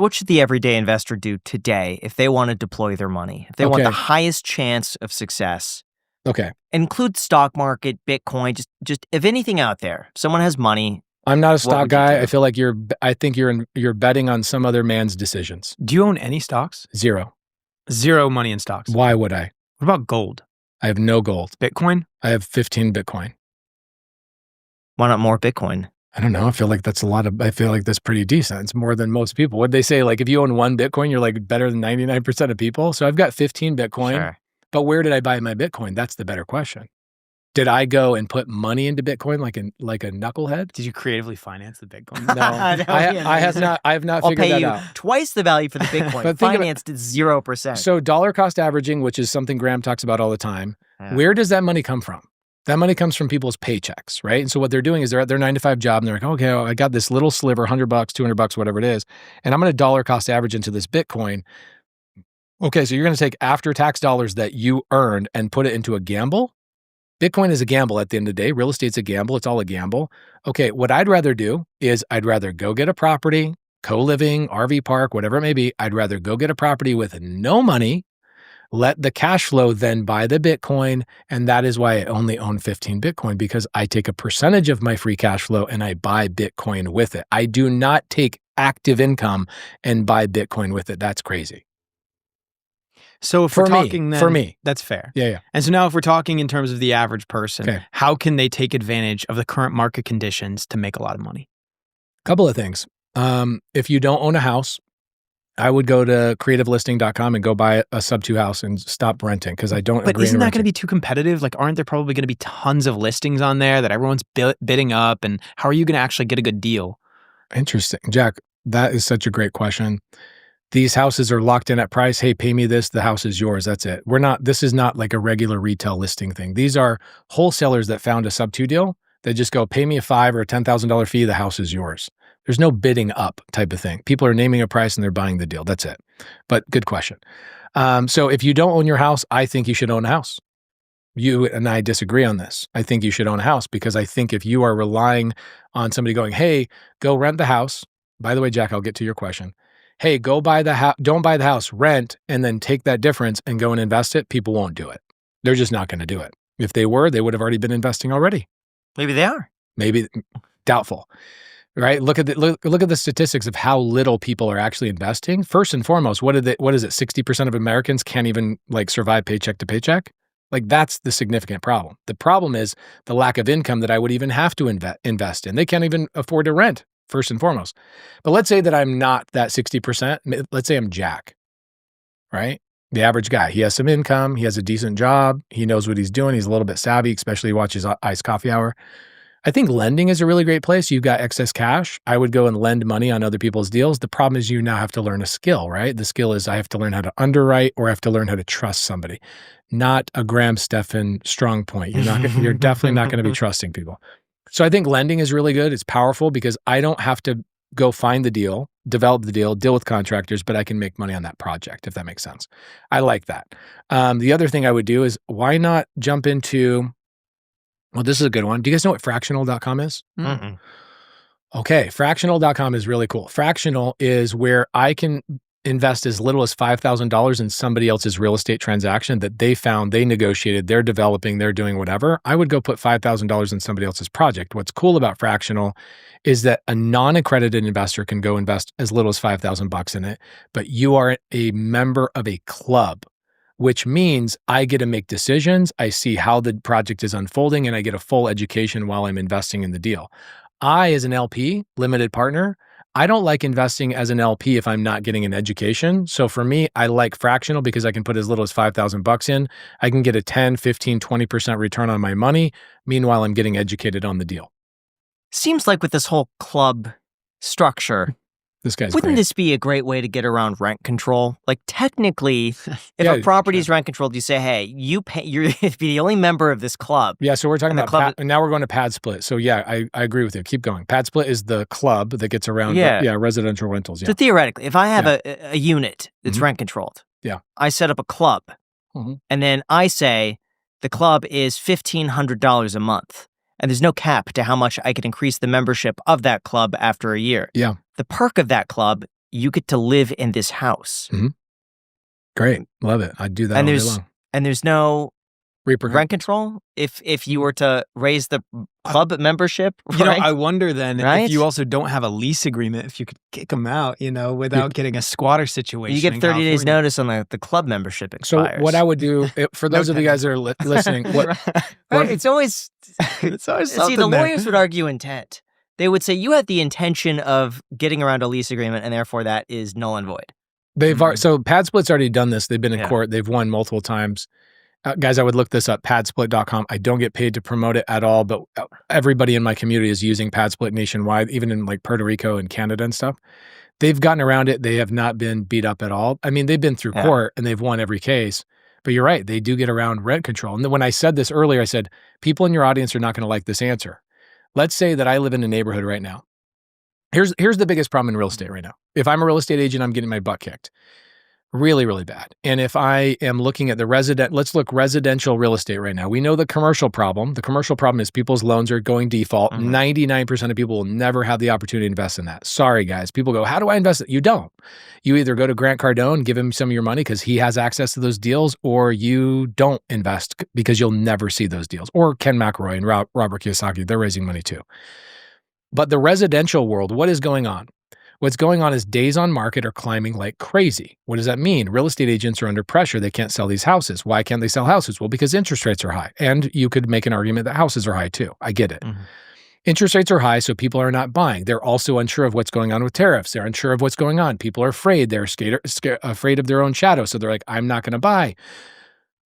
What should the everyday investor do today if they want to deploy their money? If they want the highest chance of success? Okay. Include stock market, Bitcoin, just if anything out there. Someone has money. I'm not a stock guy. I feel like I think you're betting on some other man's decisions. Do you own any stocks? Zero. Zero money in stocks. Why would I? What about gold? I have no gold. Bitcoin? I have 15 Bitcoin. Why not more Bitcoin? I don't know. I feel like that's pretty decent. It's more than most people. What'd they say? Like if you own one Bitcoin, you're like better than 99% of people. So I've got 15 Bitcoin. Sure. But where did I buy my Bitcoin? That's the better question. Did I go and put money into Bitcoin like a knucklehead? Did you creatively finance the Bitcoin? No, I have not figured that out. I'll pay you twice the value for the Bitcoin. But financed at 0%. So dollar cost averaging, which is something Graham talks about all the time. Yeah. Where does that money come from? That money comes from people's paychecks, right? And so what they're doing is they're at their 9-to-5 job and they're like, okay, I got this little sliver, $100, $200, whatever it is, and I'm going to dollar cost average into this Bitcoin. Okay, so you're going to take after-tax dollars that you earned and put it into a gamble? Bitcoin is a gamble at the end of the day. Real estate's a gamble. It's all a gamble. Okay, what I'd rather do is I'd rather go get a property, co-living, RV park, whatever it may be. I'd rather go get a property with no money, let the cash flow then buy the Bitcoin. And that is why I only own 15 Bitcoin, because I take a percentage of my free cash flow and I buy Bitcoin with it. I do not take active income and buy Bitcoin with it. That's crazy. So if we're talking then, for me, that's fair. Yeah. And so now if we're talking in terms of the average person, how can they take advantage of the current market conditions to make a lot of money? Couple of things. If you don't own a house, I would go to creativelisting.com and go buy a sub-2 house and stop renting because I don't agree. But isn't that going to be too competitive? Like, aren't there probably going to be tons of listings on there that everyone's bidding up? And how are you going to actually get a good deal? Interesting. Jack, that is such a great question. These houses are locked in at price. Hey, pay me this. The house is yours. That's it. This is not like a regular retail listing thing. These are wholesalers that found a sub-2 deal. They just go, pay me a $5,000 or $10,000 fee. The house is yours. There's no bidding up type of thing. People are naming a price and they're buying the deal. That's it. But good question. So if you don't own your house, I think you should own a house. You and I disagree on this. I think you should own a house because I think if you are relying on somebody going, hey, go rent the house. By the way, Jack, I'll get to your question. Hey, go buy the house, don't buy the house, rent, and then take that difference and go and invest it. People won't do it. They're just not going to do it. If they were, they would have already been investing already. Maybe they are. Maybe doubtful. Right? Look at the statistics of how little people are actually investing. First and foremost, what is it? 60% of Americans can't even survive paycheck to paycheck. That's the significant problem. The problem is the lack of income that I would even have to invest in. They can't even afford to rent, first and foremost. But let's say that I'm not that 60%. Let's say I'm Jack, right? The average guy. He has some income. He has a decent job. He knows what he's doing. He's a little bit savvy, especially he watches Iced Coffee Hour. I think lending is a really great place. You've got excess cash. I would go and lend money on other people's deals. The problem is you now have to learn a skill, right? The skill is I have to learn how to underwrite or I have to learn how to trust somebody. Not a Graham Stephan strong point. You're definitely not going to be trusting people. So I think lending is really good. It's powerful because I don't have to go find the deal, develop the deal, deal with contractors, but I can make money on that project, if that makes sense. I like that. The other thing I would do is why not jump into... Well, this is a good one. Do you guys know what fractional.com is? Mm-mm. Okay, fractional.com is really cool. Fractional is where I can invest as little as $5,000 in somebody else's real estate transaction that they found, they negotiated, they're developing, they're doing whatever. I would go put $5,000 in somebody else's project. What's cool about fractional is that a non-accredited investor can go invest as little as $5,000 in it, but you are a member of a club, which means I get to make decisions. I see how the project is unfolding and I get a full education while I'm investing in the deal. I, as an LP, limited partner, I don't like investing as an LP if I'm not getting an education. So for me, I like fractional because I can put as little as $5,000 in. I can get a 10, 15, 20% return on my money. Meanwhile, I'm getting educated on the deal. Seems like with this whole club structure, this guy's wouldn't great. this be a great way to get around rent control? Like technically, if a property is rent controlled, you say, hey, you pay, you're be the only member of this club. Yeah, so we're talking about and now we're going to pad split. So yeah, I agree with you. Keep going. Pad split is the club that gets around residential rentals. Yeah. So theoretically, if I have a unit that's rent controlled, I set up a club, and then I say the club is $1,500 a month. And there's no cap to how much I could increase the membership of that club after a year. Yeah. The perk of that club you get to live in this house. Mm-hmm. Great. Love it. I'd do that all day long. And there's no rent control if you were to raise the club membership, right? You know, I wonder then right? if you also don't have a lease agreement, if you could kick them out, you know, without getting a squatter situation. You get 30 days notice on the club membership expires. So what I would do, for those of you guys that are listening, it's always something. See, the lawyers would argue intent. They would say you had the intention of getting around a lease agreement, and therefore that is null and void. So PadSplit's already done this. They've been in court. They've won multiple times. Guys, I would look this up, padsplit.com. I don't get paid to promote it at all, but everybody in my community is using PadSplit nationwide, even in like Puerto Rico and Canada and stuff. They've gotten around it. They have not been beat up at all. I mean, they've been through court and they've won every case. But you're right. They do get around rent control. And when I said this earlier, I said, people in your audience are not going to like this answer. Let's say that I live in a neighborhood right now. Here's the biggest problem in real estate right now. If I'm a real estate agent, I'm getting my butt kicked. Really, really bad. And if I am looking at let's look residential real estate right now. We know the commercial problem. The commercial problem is people's loans are going default. 99% of people will never have the opportunity to invest in that. Sorry, guys. People go, how do I invest it? You don't. You either go to Grant Cardone, give him some of your money because he has access to those deals, or you don't invest because you'll never see those deals. Or Ken McElroy and Robert Kiyosaki, they're raising money too. But the residential world, what is going on? What's going on is days on market are climbing like crazy. What does that mean? Real estate agents are under pressure. They can't sell these houses. Why can't they sell houses? Well, because interest rates are high. And you could make an argument that houses are high too. I get it. Interest rates are high, so people are not buying. They're also unsure of what's going on with tariffs. They're unsure of what's going on. People are afraid. They're afraid of their own shadow. So they're like, I'm not going to buy.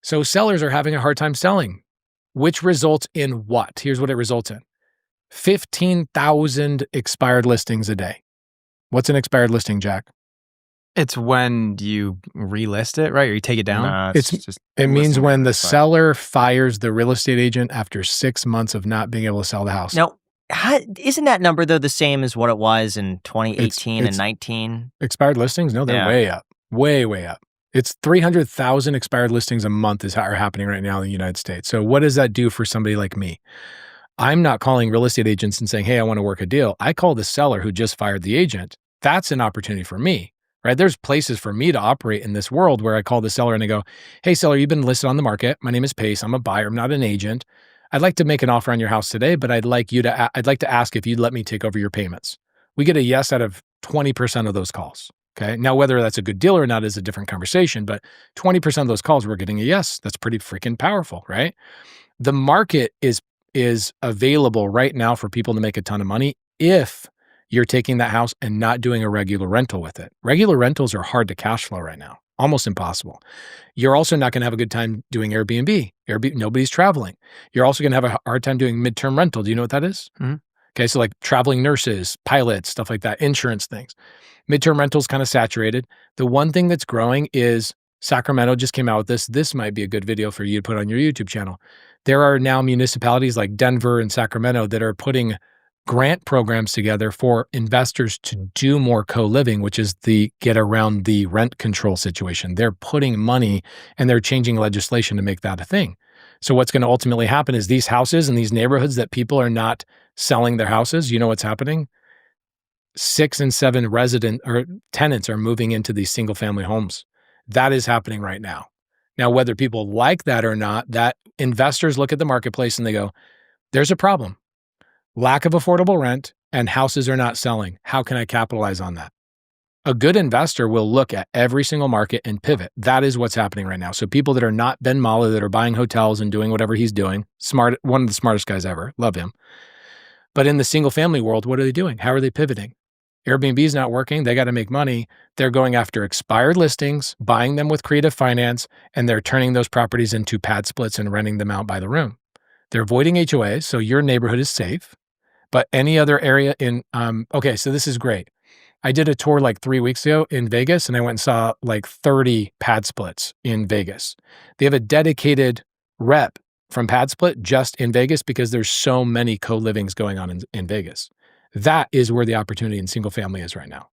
So sellers are having a hard time selling, which results in what? Here's what it results in. 15,000 expired listings a day. What's an expired listing, Jack? It's when you relist it, right? Or you take it down? Nah, it means when the seller fires the real estate agent after 6 months of not being able to sell the house. Now, isn't that number, though, the same as what it was in 2018 and 19? Expired listings? No, they're way up. Way, way up. It's 300,000 expired listings a month are happening right now in the United States. So what does that do for somebody like me? I'm not calling real estate agents and saying, hey, I want to work a deal. I call the seller who just fired the agent. That's an opportunity for me, right? There's places for me to operate in this world where I call the seller and I go, hey, seller, you've been listed on the market. My name is Pace. I'm a buyer. I'm not an agent. I'd like to make an offer on your house today, but I'd like to ask if you'd let me take over your payments. We get a yes out of 20% of those calls. Okay. Now, whether that's a good deal or not is a different conversation, but 20% of those calls, we're getting a yes. That's pretty freaking powerful, right? The market is available right now for people to make a ton of money if you're taking that house and not doing a regular rental with it. Regular rentals are hard to cash flow right now, almost impossible. You're also not going to have a good time doing Airbnb. Nobody's traveling. You're also going to have a hard time doing midterm rental. Do you know what that is? Okay, so like traveling nurses, pilots, stuff like that, insurance things. Midterm rental's kind of saturated. The one thing that's growing is Sacramento just came out with this. This might be a good video for you to put on your YouTube channel. There are now municipalities like Denver and Sacramento that are putting grant programs together for investors to do more co-living, which is the get around the rent control situation. They're putting money and they're changing legislation to make that a thing. So what's going to ultimately happen is these houses in these neighborhoods that people are not selling their houses, you know what's happening? 6 and 7 resident or tenants are moving into these single family homes. That is happening right now. Now, whether people like that or not, that investors look at the marketplace and they go, there's a problem. Lack of affordable rent and houses are not selling. How can I capitalize on that? A good investor will look at every single market and pivot. That is what's happening right now. So people that are not Ben Mallah, that are buying hotels and doing whatever he's doing, smart, one of the smartest guys ever, love him. But in the single family world, what are they doing? How are they pivoting? Airbnb is not working. They got to make money. They're going after expired listings, buying them with creative finance, and they're turning those properties into pad splits and renting them out by the room. They're avoiding HOAs, so your neighborhood is safe. But any other area in, okay, so this is great. I did a tour like 3 weeks ago in Vegas, and I went and saw like 30 pad splits in Vegas. They have a dedicated rep from pad split just in Vegas because there's so many co-livings going on in Vegas. That is where the opportunity in single family is right now.